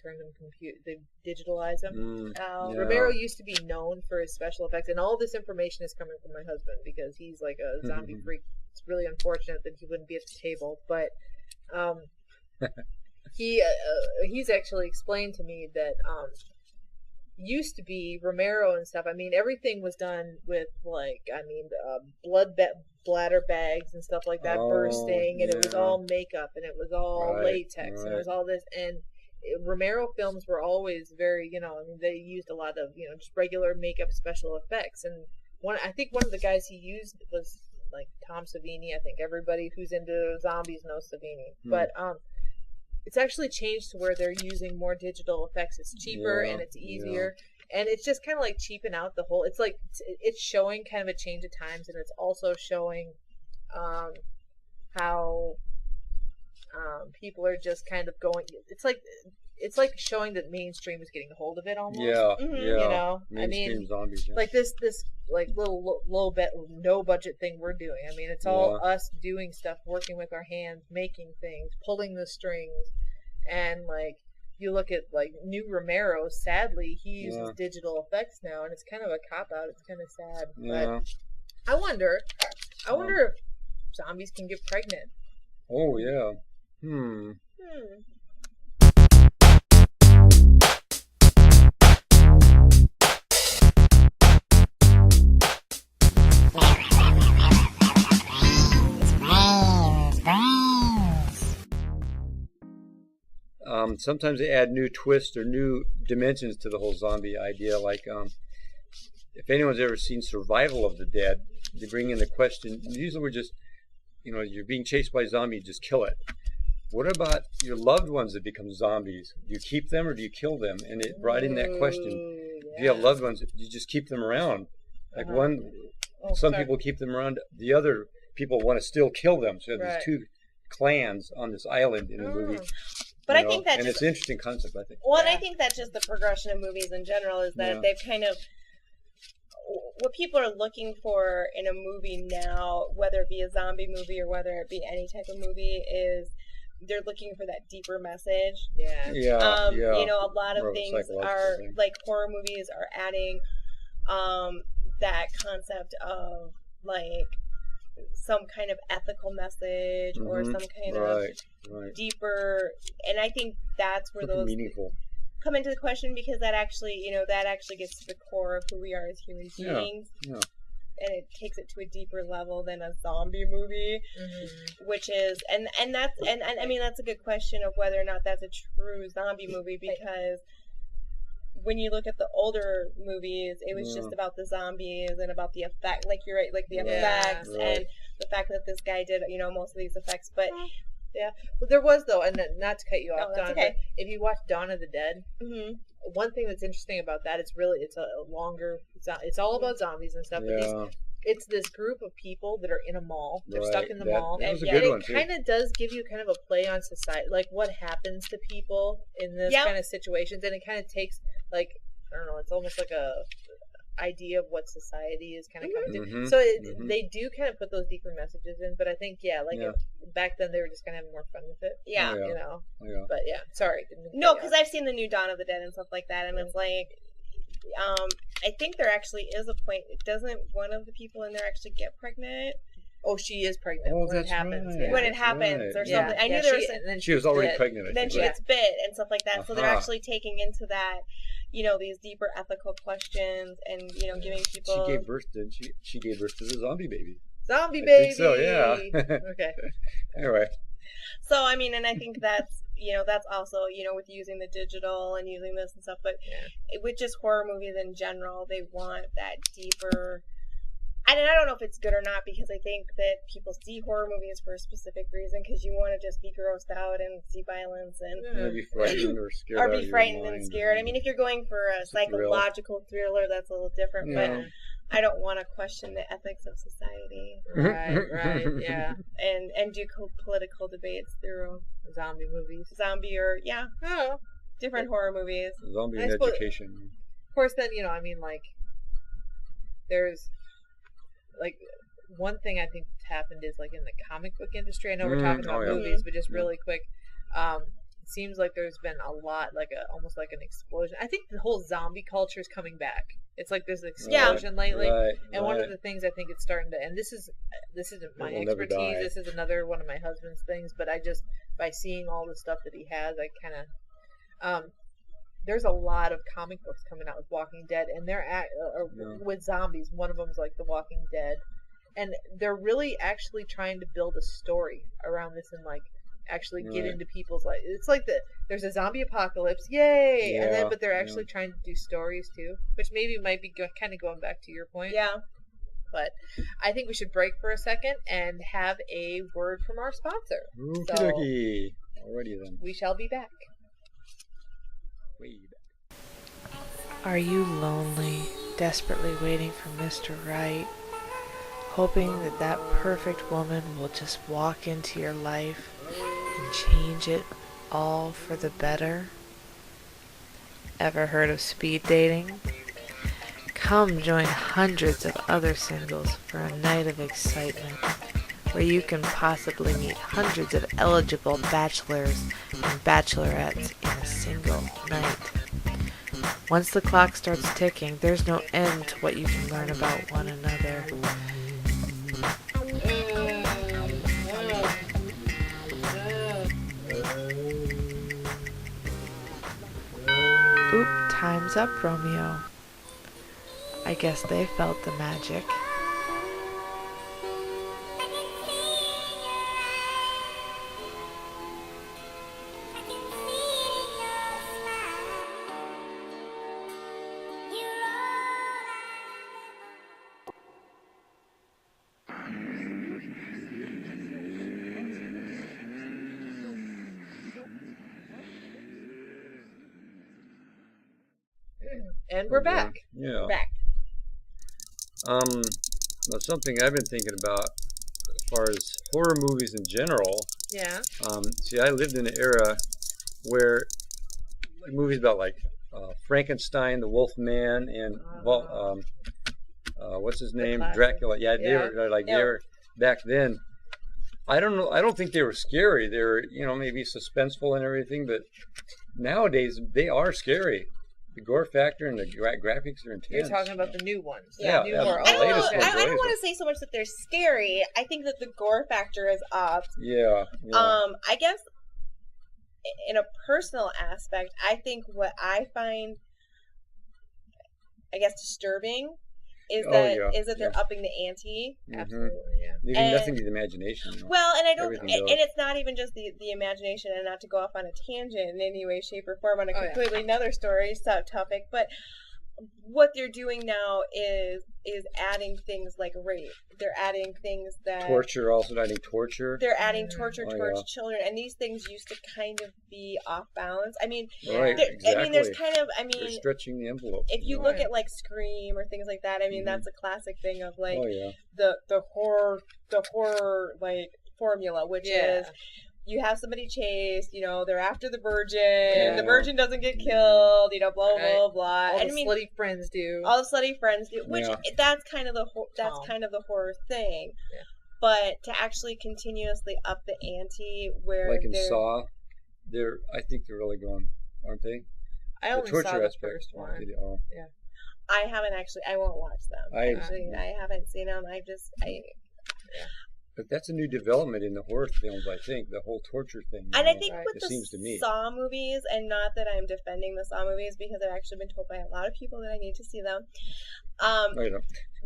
turned them they've digitalized them. Yeah. Romero used to be known for his special effects, and all this information is coming from my husband because he's like a zombie freak. It's really unfortunate that he wouldn't be at the table, but he's actually explained to me that used to be Romero and stuff. I mean, everything was done with bladder bags and stuff like that bursting, and it was all makeup, and it was all latex, and it was all this. And Romero films were always very, they used a lot of, just regular makeup special effects. And I think one of the guys he used was like Tom Savini. I think everybody who's into zombies knows Savini, but it's actually changed to where they're using more digital effects. It's cheaper and it's easier. And it's just kind of like cheaping out the whole. It's like it's showing kind of a change of times, and it's also showing how people are just kind of going. It's like showing that mainstream is getting a hold of it almost. Yeah, mainstream zombies. Yeah. Like this like little no budget thing we're doing. I mean, it's all us doing stuff, working with our hands, making things, pulling the strings, and like. You look at like new Romero, sadly he uses digital effects now, and it's kind of a cop out. It's kind of sad. But I wonder if zombies can get pregnant. Oh yeah. Sometimes they add new twists or new dimensions to the whole zombie idea. Like, if anyone's ever seen Survival of the Dead, they bring in the question. Usually, we're just, you're being chased by a zombie, you just kill it. What about your loved ones that become zombies? Do you keep them or do you kill them? And it brought in that question: if you have loved ones, do you just keep them around? Like some people keep them around. The other people want to still kill them. So there's two clans on this island in the movie. But I think it's an interesting concept, I think. Well, and I think that's just the progression of movies in general is that they've kind of what people are looking for in a movie now, whether it be a zombie movie or whether it be any type of movie, is they're looking for that deeper message. A lot of things are like horror movies are adding that concept of like some kind of ethical message or some kind of deeper, and I think that's where something those meaningful come into the question, because that actually gets to the core of who we are as human beings. And it takes it to a deeper level than a zombie movie, which is and I mean that's a good question of whether or not that's a true zombie movie, because when you look at the older movies, it was just about the zombies and about the effect, like you're right, like the effects and the fact that this guy did, most of these effects. But well, there was though, and not to cut you off, Dawn, okay. but if you watch Dawn of the Dead, one thing that's interesting about that, it's a longer, it's all about zombies and stuff, but it's this group of people that are in a mall. They're stuck in the mall. That was a good one, it kind of does give you kind of a play on society, like what happens to people in this kind of situations. And it kind of takes, like, I don't know, it's almost like a idea of what society is kind of coming to. So they do kind of put those deeper messages in. But I think, back then they were just kind of having more fun with it. But sorry. No, because I've seen the new Dawn of the Dead and stuff like that. And it's like, I think there actually is a point. Doesn't one of the people in there actually get pregnant? Oh, she is pregnant when it happens. Right. When it happens or something. I knew there was. And then she was already pregnant. Then she gets bit and stuff like that. So they're actually taking into that, these deeper ethical questions and giving people. She gave birth, didn't she? She gave birth to the zombie baby. Zombie baby. I think so, yeah. Okay. Anyway. So I mean, and I think that's that's also with using the digital and using this and stuff, but with just horror movies in general, they want that deeper. And I don't know if it's good or not, because I think that people see horror movies for a specific reason, because you want to just be grossed out and see violence and be frightened or scared. Or be frightened and scared. I mean, if you're going for a psychological thriller, that's a little different, but I don't want to question the ethics of society. Right, yeah. And do political debates through zombie movies. Zombie or, different horror movies. Zombie and education. Of course, then, I mean, like, there's, like, one thing I think that's happened is, like, in the comic book industry, I know we're talking about movies, but just really quick, it seems like there's been a lot, almost like an explosion. I think the whole zombie culture is coming back. It's like this explosion lately. And one of the things I think it's starting to, and this isn't my expertise. This is another one of my husband's things. But I just, by seeing all the stuff that he has, I kind of, there's a lot of comic books coming out with Walking Dead, and they're with zombies. One of them is like The Walking Dead, and they're really actually trying to build a story around this and actually get into people's life. It's like there's a zombie apocalypse, yay! And then, but they're actually trying to do stories too, which maybe might be kind of going back to your point. Yeah. But I think we should break for a second and have a word from our sponsor. Okie-dokie. Alrighty then. We shall be back. Way back. Are you lonely, desperately waiting for Mr. Right, hoping that perfect woman will just walk into your life and change it all for the better? Ever heard of speed dating? Come join hundreds of other singles for a night of excitement where you can possibly meet hundreds of eligible bachelors and bachelorettes in a single night. Once the clock starts ticking, there's no end to what you can learn about one another. Oop, time's up, Romeo. I guess they felt the magic. And we're back. Yeah. We're back. Well, something I've been thinking about as far as horror movies in general. Yeah. See, I lived in an era where movies about Frankenstein, the Wolf Man, and what's his name, Dracula. Yeah, they were back then. I don't know. I don't think they were scary. They were, maybe suspenseful and everything. But nowadays, they are scary. The gore factor and the graphics are intense. You're talking about the new ones. Yeah. I don't want to say so much that they're scary. I think that the gore factor is up. Yeah. I guess in a personal aspect, I think what I find, disturbing is that they're upping the ante. Mm-hmm. Absolutely, yeah. Leaving nothing to the imagination. Well, and I don't, and it's not even just the imagination, and not to go off on a tangent in any way, shape, or form on a completely another story topic, but what they're doing now is adding things like rape. They're adding things that torture. Also adding torture. They're adding torture towards children, and these things used to kind of be off balance. I mean, exactly. I mean, there's kind of, they're stretching the envelope. If you look at Scream or things like that, I mean, that's a classic thing of the horror formula, which is, you have somebody chased, they're after the virgin, the virgin doesn't get killed, blah, blah, blah. All the slutty friends do. All the slutty friends do, which that's kind of the horror thing. Yeah. But to actually continuously up the ante where like in Saw, I think they're really going, aren't they? I only saw the first one. Yeah. I haven't actually, I won't watch them. I haven't seen them. But that's a new development in the horror films, I think, the whole torture thing. And I think with the Saw movies, and not that I'm defending the Saw movies, because I've actually been told by a lot of people that I need to see them.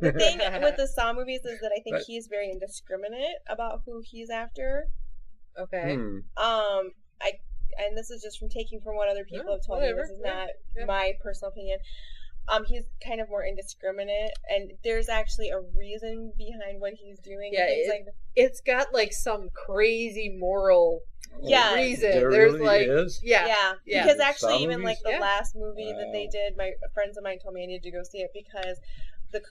The thing with the Saw movies is that I think he's very indiscriminate about who he's after. Okay. And this is just from taking from what other people have told me. This is not my personal opinion. He's kind of more indiscriminate, and there's actually a reason behind what he's doing. Yeah, it's got some crazy moral reason. There's is? Because actually, even the last movie that they did, my friends of mine told me I needed to go see it because the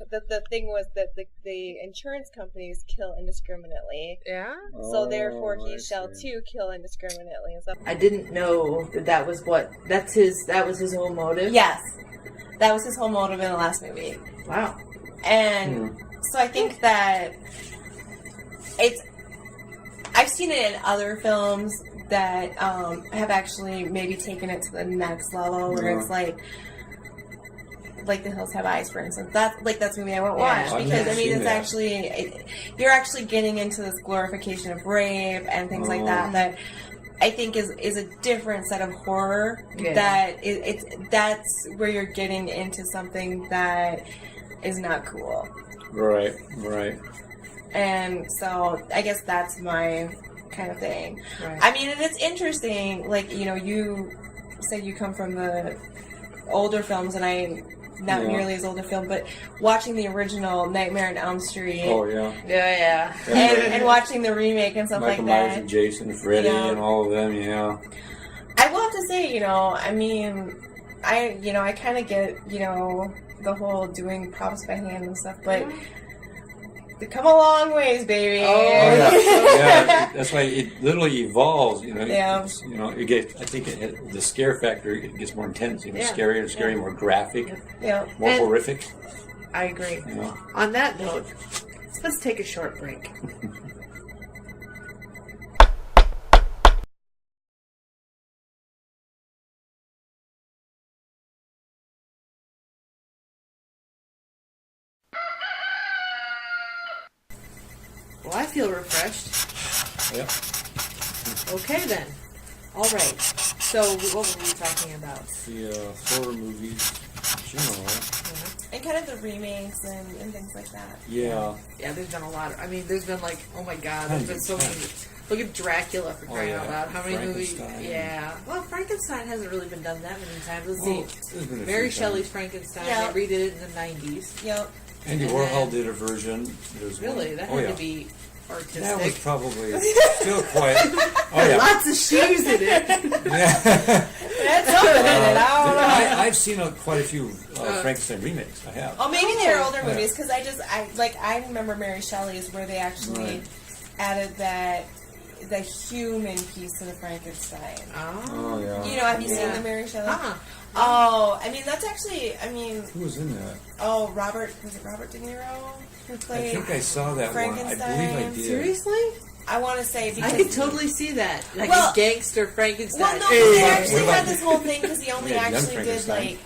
thing was that the insurance companies kill indiscriminately. Yeah. So therefore, he shall too kill indiscriminately. And stuff. I didn't know that was his whole motive. Yes. That was his whole motive in the last movie. Wow. And so I think that I've seen it in other films, that have actually maybe taken it to the next level, where it's like The Hills Have Eyes, for instance. That's a movie I won't watch because it's actually you're actually getting into this glorification of rape and things like that. That I think is a different set of horror. That that's where you're getting into something that is not cool. Right. And so I guess that's my kind of thing. Right. I mean, and it's interesting, like, you said you come from the older films, and I not nearly as old a film, but watching the original Nightmare on Elm Street. Oh, yeah. Yeah. And watching the remake and stuff Michael like that. Myers and Jason, Freddy, and all of them, I will have to say, I mean, I kind of get, the whole doing props by hand and stuff, but they come a long ways, baby. Oh, yeah. That's why it literally evolves. It gets. I think the scare factor, it gets more intense. Scarier, more graphic, more horrific. I agree. On that note, let's take a short break. Well, I feel refreshed. Yeah. Okay, then. All right. So, what were we talking about? The horror movies in general. And kind of the remakes and things like that. Yeah. Yeah, there's been a lot. There's been like, oh my god, there's been so many. Look at Dracula, for crying out loud. How many movies? Yeah. Well, Frankenstein hasn't really been done that many times. Let's see. Mary Shelley's Frankenstein. Yep. They redid it in the 90s. Yep. Andy Warhol did a version. Really? That had to be artistic. That was probably still quite. Oh, yeah. Lots of shoes in it. That's something in it. I don't know. I've seen quite a few Frankenstein remakes. I have. Oh, maybe they're older movies, because I remember Mary Shelley's where they actually added the human piece to the Frankenstein. Oh yeah. Have you seen the Mary Shelley? Uh-huh. That's actually, who was in that? Oh, Robert De Niro who played? I think I saw that one. I Frankenstein. believe I did. Seriously? I want to say because I could totally see that, like a gangster Frankenstein. Well, no, he actually had this whole thing because he only actually did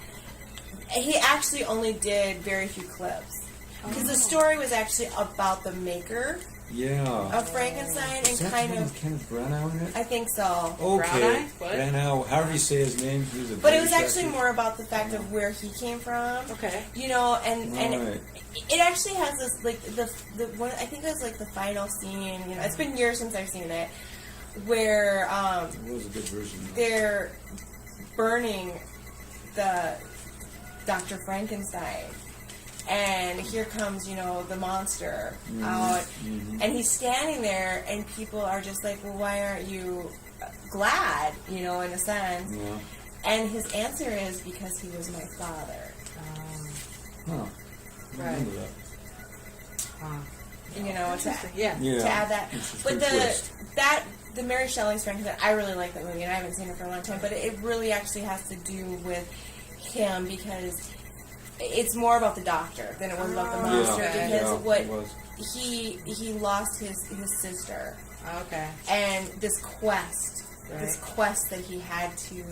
he actually only did very few clips because the story was actually about the maker. Of Frankenstein and kind of Kenneth Branagh in it? I think so. Okay. Branagh, however you say his name. But it was actually more about the fact of where he came from. Okay. And it actually has this like the one I think it was like the final scene. It's been years since I've seen it, where it was a good version. They're burning the Dr. Frankenstein. And here comes, the monster out, and he's standing there, and people are just like, well, why aren't you glad, in a sense? Yeah. And his answer is, because he was my father. Right. To add that. But the Mary Shelley's Frankenstein, I really like that movie, and I haven't seen it for a long time, but it really actually has to do with him, because it's more about the doctor than it was about the monster, because he lost his sister. Okay. And this quest that he had to.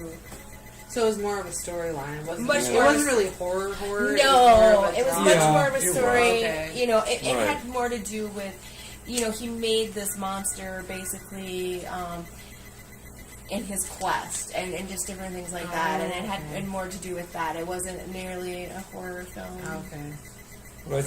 So it was more of a storyline. It wasn't really horror. No, it was much more of a story. Okay. It had more to do with, he made this monster basically. In his quest and just different things like that, and it had more to do with that. It wasn't merely a horror film. Okay. Well, I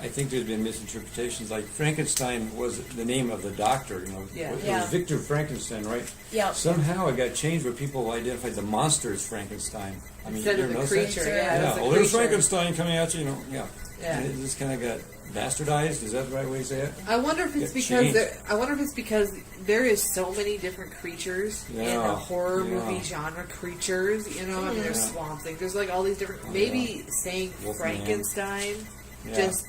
think there's been misinterpretations. Like Frankenstein was the name of the doctor. It was Victor Frankenstein, right? Yeah. Somehow it got changed where people identified the monster as Frankenstein. Instead of the creature. There's Frankenstein coming at you. Yeah. And it just kind of got bastardized. Is that the right way to say it? I wonder if it's because there is so many different creatures in the horror movie genre. Creatures, there's Swamp Thing. There's like all these different. Maybe saying Frankenstein just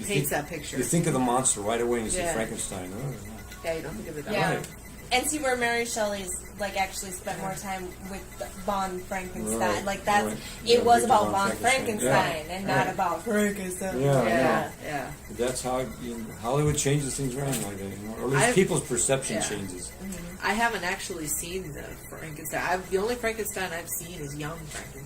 paints that picture. You think of the monster right away and you see Frankenstein. Yeah, you don't think of it that way. Right. And see where Mary Shelley's actually spent more time with Von Frankenstein. It was about Von Frankenstein and not about Frankenstein. Yeah. That's how Hollywood changes things around like that, or at least people's perception changes. I haven't actually seen the Frankenstein. The only Frankenstein I've seen is Young Frankenstein.